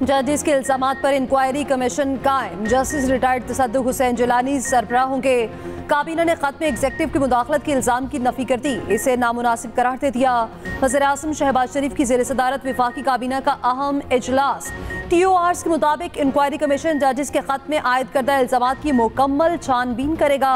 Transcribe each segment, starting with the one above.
जजिस के इल्जामात पर inquiry commission कायम। जस्टिस रिटायर्ड तसद्दुक हुसैन जिलानी सरबराह होंगे। काबीना ने खत में एग्जेक्टिव की मुदाखलत के इल्जाम की नफी कर दी, इसे नामुनासिब करार दे दिया। वज़ीर आज़म शहबाज शरीफ की ज़ेर सदारत वफाकी काबीना का अहम इजलास। TORs के मुताबिक इंक्वायरी कमीशन जजिस के खत में आयद करदा इल्जामात की मुकम्मल छानबीन करेगा,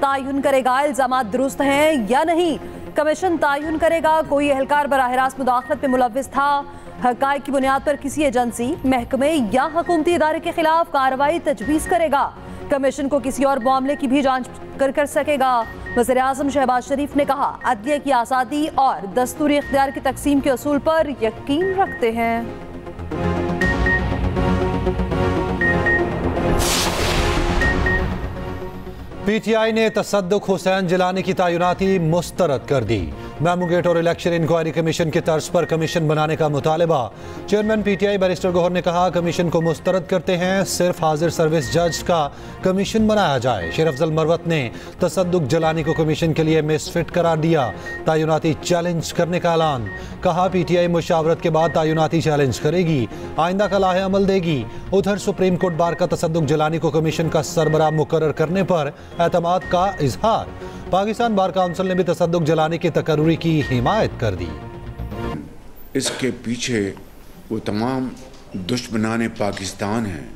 तयन करेगा इल्जामात दुरुस्त हैं या नहीं। कमीशन तयन करेगा कोई एहलकार बराह रास्त मुदाखलत में मुलव्विस था, हक़ाइक़ की बुनियाद पर किसी एजेंसी, महकमे या हुकूमती इदारे के खिलाफ कार्रवाई तजवीज़ करेगा। कमीशन को किसी और मामले की भी जांच कर सकेगा। वज़ीर आज़म शहबाज शरीफ ने कहा, अदलिया की आज़ादी और दस्तूरी इख्तियार की तकसीम के असूल पर यकीन रखते हैं। PTI ने तसद्दुक हुसैन जिलानी की तैनाती मुस्तरद कर दी। मेमू गेट और इलेक्शन इंक्वायरी कमीशन की तर्ज पर कमीशन बनाने का मुतालबा। चेयरमैन PTI बैरिस्टर गौहर ने कहा, कमीशन को मुस्तरद करते हैं, सिर्फ हाजिर सर्विस जज का कमीशन बनाया जाए। शेर अफजल मरवत ने तसद्दुक जिलानी को कमीशन के लिए मिसफिट करार दिया। तैनाती चैलेंज करने का ऐलान। कहा, PTI मुशावरत के बाद तैनाती चैलेंज करेगी, आइंदा का लाहे अमल देगी। उधर सुप्रीम कोर्ट बार का तसद्दुक जिलानी को कमीशन का सरबराह मुकर्रर करने पर एतमाद का इजहार। पाकिस्तान बार काउंसिल ने भी तसद्दुक जलानी की तकर्री की हिमायत कर दी। इसके पीछे वो तमाम दुश्मनान पाकिस्तान हैं।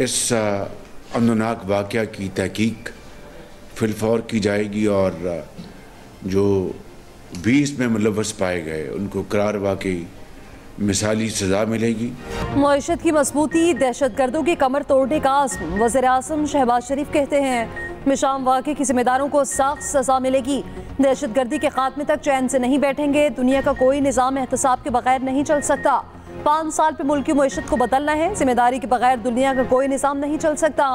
इस अमननाक वाक़या की तहकीक फिलफौर की जाएगी और जो 20 में मुलव्वस पाए गए उनको करार वाकई मिसाली सजा मिलेगी। मईशत की मजबूती, दहशतगर्दों की कमर तोड़ने का आज़म। वज़ीर आज़म शहबाज शरीफ कहते हैं, मिशाम वाक़े की जिम्मेदारों को सख्त सजा मिलेगी। दहशतगर्दी के खात्मे तक चैन से नहीं बैठेंगे। दुनिया का कोई निज़ाम एहतसाब के बगैर नहीं चल सकता। 5 साल पे मुल्क की मईशत को बदलना है। जिम्मेदारी के बगैर दुनिया का कोई निज़ाम नहीं चल सकता।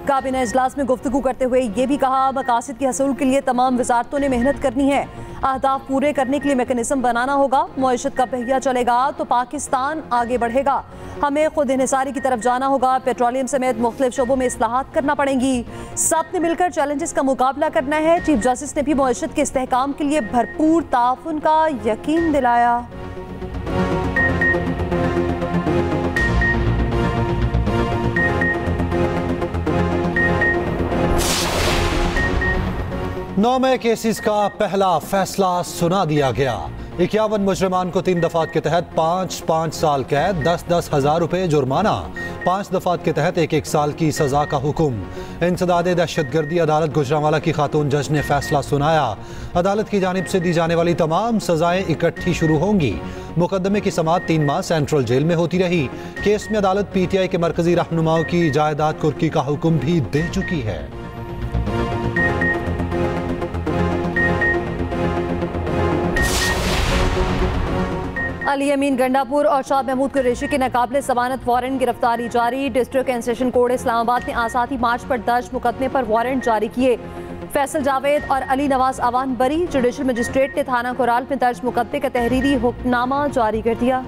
काबीना इजलास में गुफ्तगू करते हुए ये भी कहा, मकासद के हसूल के लिए तमाम वजारतों ने मेहनत करनी है। अहदाफ पूरे करने के लिए मैकेनिज्म बनाना होगा। मईशत का पहिया चलेगा तो पाकिस्तान आगे बढ़ेगा। हमें खुद इन्हिसारी की तरफ जाना होगा। पेट्रोलियम समेत मुख्तलिफ शोबों में इस्लाहात करना पड़ेंगी। सब ने मिलकर चैलेंजेस का मुकाबला करना है। चीफ जस्टिस ने भी मईशत के इस्तेहकाम के लिए भरपूर ताउन का यकीन दिलाया। नौमे केसेस का पहला फैसला सुना दिया गया। 51 मुजरिमान को 3 दफात के तहत 5-5 साल कैद, 10-10 हजार रुपए जुर्माना, 5 दफात के तहत 1-1 साल की सजा का हुक्म। इंसदादे दहशतगर्दी अदालत गुजरांवाला की खातून जज ने फैसला सुनाया। अदालत की जानिब से दी जाने वाली तमाम सजाएं इकट्ठी शुरू होंगी। मुकदमे की समाअत 3 माह सेंट्रल जेल में होती रही। केस में अदालत PTI के मरकजी रहनुमाओं की जायदाद कुर्की का हुक्म भी दे चुकी है। अली अमीन गंडापुर और शाह महमूद कुरैशी के नाकाबिले जमानत वारंट गिरफ्तारी जारी। District and session court Islamabad ने आज़ादी मार्च पर दर्ज मुकदमे पर वारंट जारी किए। फैसल जावेद और अली नवाज अवान बरी। जुडिशल मजिस्ट्रेट ने थाना कोराल में दर्ज मुकदमे का तहरीरी हुक्मनामा जारी कर दिया।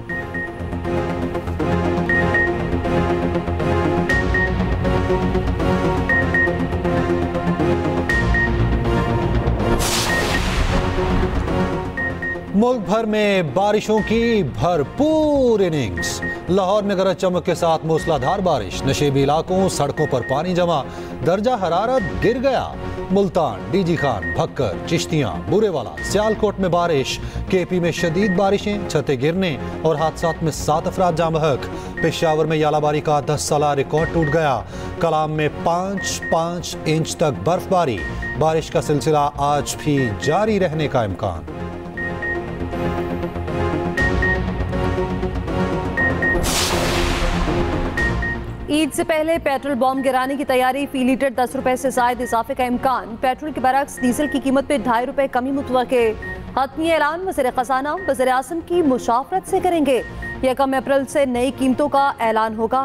मुल्क भर में बारिशों की भरपूर इनिंग्स। लाहौर में गरज चमक के साथ मूसलाधार बारिश, नशेबी इलाकों सड़कों पर पानी जमा, दर्जा हरारत गिर गया। मुल्तान, DG खान, भक्कर, चिश्तियां, बुरेवाला, सियालकोट में बारिश। KP में शदीद बारिशें, छतें गिरने और हादसात में 7 अफराद जाँ बहक। पेशावर में यालाबारी का 10 साला रिकॉर्ड टूट गया। कलाम में 5-5 इंच तक बर्फबारी। बारिश का सिलसिला आज भी जारी रहने का इम्कान। ईद से पहले पेट्रोल बम गिराने की तैयारी। फी लीटर 10 रुपए से जायद इजाफे का इम्कान। पेट्रोल के बरक्स डीजल की कीमत में 2.5 रुपए कमी मुतवक्के। हतमी ऐलान वज़ीर ख़ज़ाना वज़ीर आज़म की मुशावरत से करेंगे। 1 अप्रैल से नई कीमतों का ऐलान होगा।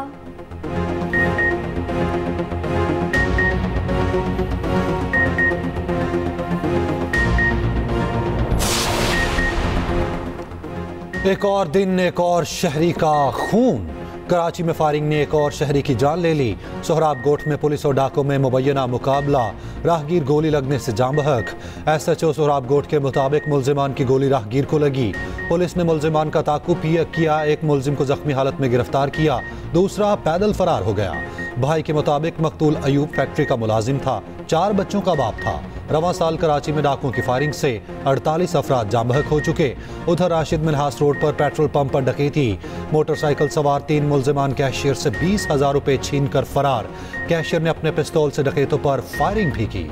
एक और दिन, एक और शहरी का खून। कराची में फायरिंग ने एक और शहरी की जान ले ली। सोहराब गोठ में पुलिस और डाकों में मुबैना मुकाबला, राहगीर गोली लगने से जाँ बहक। SHO सोहराब गोठ के मुताबिक मुलजिमान की गोली राहगीर को लगी। पुलिस ने मुलजिमान का ताकुब किया, एक मुलजिम को जख्मी हालत में गिरफ्तार किया। दूसरा पैदल फरार हो गया। भाई के मुताबिक मकतूल अयूब फैक्ट्री का मुलाजिम था, 4 बच्चों का बाप था। रवां साल कराची में डाकुओं की फायरिंग से 48 अफराद जाँ बहक हो चुके। उधर राशिद मिन्हास रोड पर पेट्रोल पंप पर डकैती, मोटरसाइकिल सवार 3 मुलजिमान कैशियर से 20,000 रुपए छीन कर फरार। कैशियर ने अपने पिस्तौल से डकैतों पर फायरिंग भी की।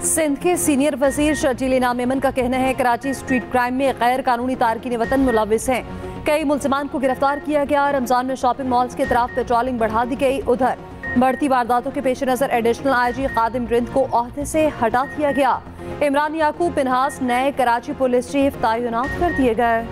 सिंध के सीनियर वजीर शर्जील इनाम मेमन का कहना है कराची स्ट्रीट क्राइम में गैर कानूनी तारकीन वतन मुलविस हैं। कई मुलजिमान को गिरफ्तार किया गया। रमजान में शॉपिंग मॉल्स की तरफ पेट्रोलिंग बढ़ा दी गई। उधर बढ़ती वारदातों के पेश नजर एडिशनल आईजी खादिम रिंद को ओहदे से हटा दिया गया। इमरान याकूब मिन्हास नए कराची पुलिस चीफ तैनात कर दिए गए।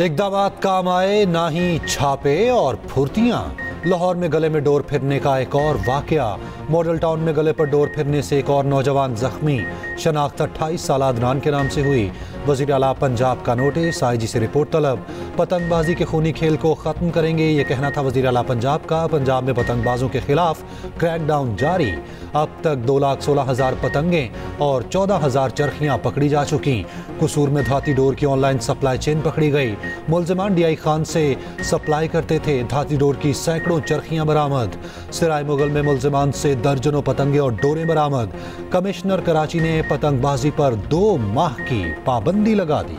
इक़दामात काम आए ना ही छापे और फुर्तियां। लाहौर में गले में डोर फिरने का एक और वाकया। मॉडल टाउन में गले पर डोर फिरने से एक और नौजवान जख्मी। शनाख्त 28 साल अदनान के नाम से हुई। वज़ीर आला पंजाब का नोटिस, आईजी से रिपोर्ट तलब। पतंगबाजी के खूनी खेल को ख़त्म करेंगे, ये कहना था वज़ीर आला पंजाब का। पंजाब में पतंगबाजों के खिलाफ क्रैकडाउन जारी। अब तक 2,16,000 पतंगें और 14,000 चरखियाँ पकड़ी जा चुकी। कसूर में धाती डोर की ऑनलाइन सप्लाई चेन पकड़ी गई। मुलजिमान DI खान से सप्लाई करते थे। धाती डोर की सैकड़ों चरखियाँ बरामद। सिराय मुगल में मुलजिमान से दर्जनों पतंगे और डोरें बरामद। कमिश्नर कराची ने पतंगबाजी पर 2 माह की पाबंदी लगा दी।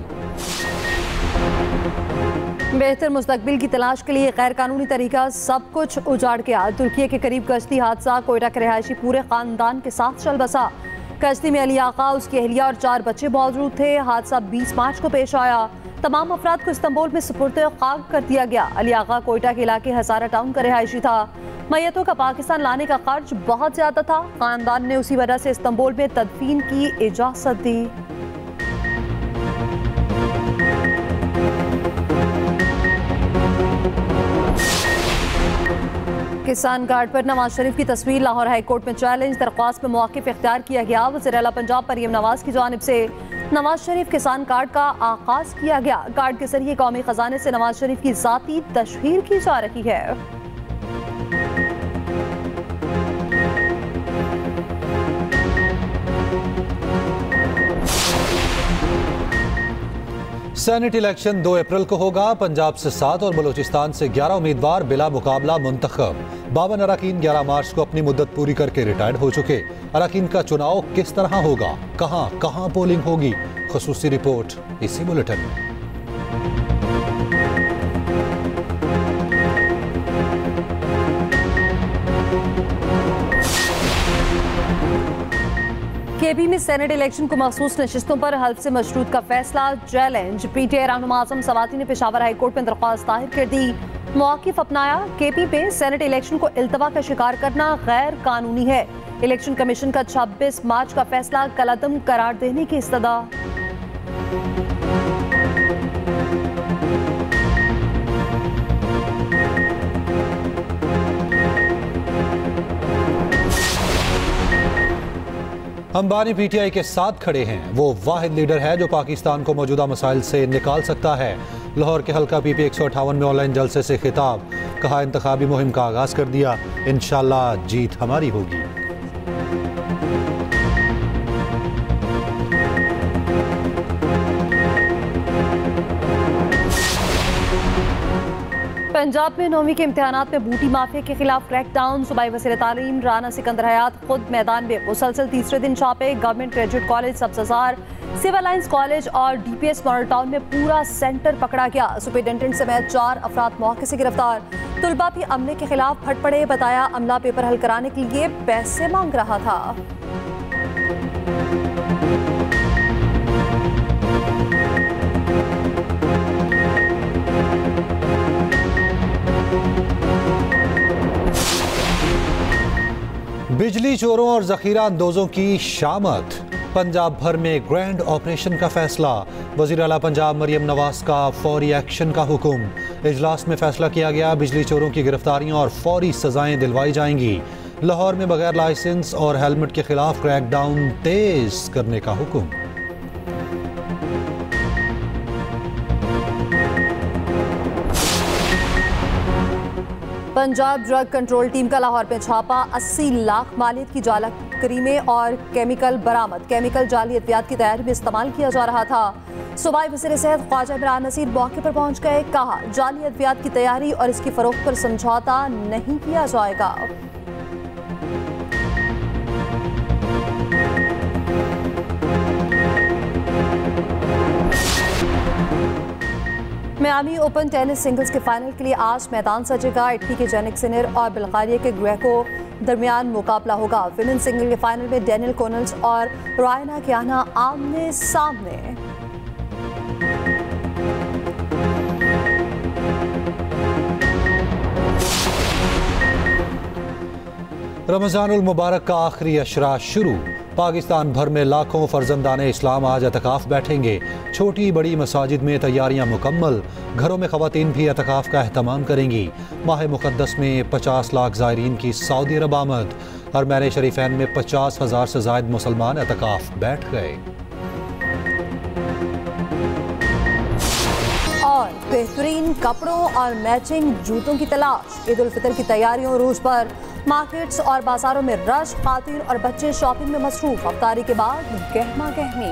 बेहतर मुस्तकबिल की तलाश के लिए गैर कानूनी तरीका सब कुछ उजाड़ गया। तुर्की के करीब कश्ती हादसा, कोयटा के रहायशी पूरे खानदान के साथ चल बसा। कश्ती में अली आका, उसकी अहलिया और 4 बच्चे मौजूद थे। हादसा 20 मार्च को पेश आया। तमाम अफराद को इस्तांबुल में सुपुर्द खाक कर दिया गया। अली आका कोयटा के इलाके हजारा टाउन का रहायशी था। मैयतों का पाकिस्तान लाने का खर्च बहुत ज्यादा था। खानदान ने उसी वजह से इस्तांबुल में तदफीन की इजाजत दी। किसान कार्ड पर नवाज शरीफ की तस्वीर, लाहौर हाई कोर्ट में चैलेंज। दरख्वास्त में मौक़िफ़ इख्तियार किया गया। वज़ीर आला पंजाब मरियम नवाज की जानिब से नवाज शरीफ किसान कार्ड का आगाज किया गया। कार्ड के जरिए कौमी खजाने से नवाज शरीफ की ज़ाती तशहीर की जा रही है। सेनेट इलेक्शन 2 अप्रैल को होगा। पंजाब से 7 और बलूचिस्तान से 11 उम्मीदवार बिला मुकाबला मुंतखब। 52 अरकान 11 मार्च को अपनी मुद्दत पूरी करके रिटायर्ड हो चुके। अरकान का चुनाव किस तरह होगा, कहां कहां पोलिंग होगी, खुसूसी रिपोर्ट इसी बुलेटिन में। केबी में सेनेट इलेक्शन को मखसूस नशिस्तों पर हल्फ से मशरूत का फैसला चैलेंज। PTI रहनुमा आज़म सवाती ने पेशावर हाई कोर्ट में दरख्वास्त दायर कर दी। मौक़िफ़ अपनाया, केपी में सेनेट इलेक्शन को इल्तवा का शिकार करना गैर कानूनी है। इलेक्शन कमीशन का 26 मार्च का फैसला कलअदम करार देने की इस्तदा। अंबानी PTI के साथ खड़े हैं। वो वाहिद लीडर है जो पाकिस्तान को मौजूदा मसाइल से निकाल सकता है। लाहौर के हल्का PP 158 में ऑनलाइन जलसे से खिताब, कहा इंतखाबी मुहिम का आगाज कर दिया, इंशाल्लाह जीत हमारी होगी। पंजाब में 9वीं के इम्तिहानात में बूटी माफिया के खिलाफ क्रैकडाउन। सूबाई वज़ीर तालीम राना सिकंदर हयात खुद मैदान में। मुसलसल तीसरे दिन छापे। Government graduate college Sabzar, civil lines college और DPS मॉडल टाउन में पूरा सेंटर पकड़ा गया। सुपरिटेंडेंट समेत 4 अफराद मौके से गिरफ्तार। तुलबा भी अमले के खिलाफ फट पड़े। बताया अमला पेपर हल कराने के लिए पैसे मांग रहा था। बिजली चोरों और जखीरा अंदोजों की शामत। पंजाब भर में ग्रैंड ऑपरेशन का फैसला। वज़ीर आला पंजाब मरियम नवाज का फौरी एक्शन का हुक्म। इजलास में फैसला किया गया, बिजली चोरों की गिरफ्तारियां और फौरी सजाएं दिलवाई जाएंगी। लाहौर में बगैर लाइसेंस और हेलमेट के खिलाफ क्रैकडाउन तेज करने का हुक्म। पंजाब ड्रग कंट्रोल टीम का लाहौर में छापा, 80 लाख मालियत की जाला करीमे और केमिकल बरामद। केमिकल जाली अद्वियात की तैयारी में इस्तेमाल किया जा रहा था। सूबाई वज़ीर सेहत ख्वाजा इमरान नसीर मौके पर पहुंच गए। कहा, जाली अद्वियात की तैयारी और इसकी फरोख्त पर समझौता नहीं किया जाएगा। मियामी ओपन टेनिस सिंगल्स के फाइनल के लिए आज मैदान सजेगा। इटली के जेनिक सिनर और बुल्गारिया के ग्रेको दरमियान मुकाबला होगा। विमेन सिंगल के फाइनल में डेनियल कोनल्स और रायना कियाना आमने सामने। रमजानुल मुबारक का आखिरी अशरा शुरू। पाकिस्तान भर में लाखों फर्जंदाने इस्लाम आज एतकाफ बैठेंगे। छोटी बड़ी मसाजिद में तैयारियां मुकम्मल। घरों में ख़वातीन भी एतकाफ का एहतमाम करेंगी। माह मुक़द्दस में 50 लाख ज़ायरीन की सऊदी अरब आमद। हरमैन शरीफैन में 50,000 से ज़ायद मुसलमान एतकाफ बैठ गए। और बेहतरीन कपड़ों और मैचिंग जूतों की तलाश। ईद उल फितर की तैयारियों रूज पर मार्केट्स और बाजारों में रश। खातून और बच्चे शॉपिंग में मसरूफ। अफ्तारी के बाद गहमा गहमी।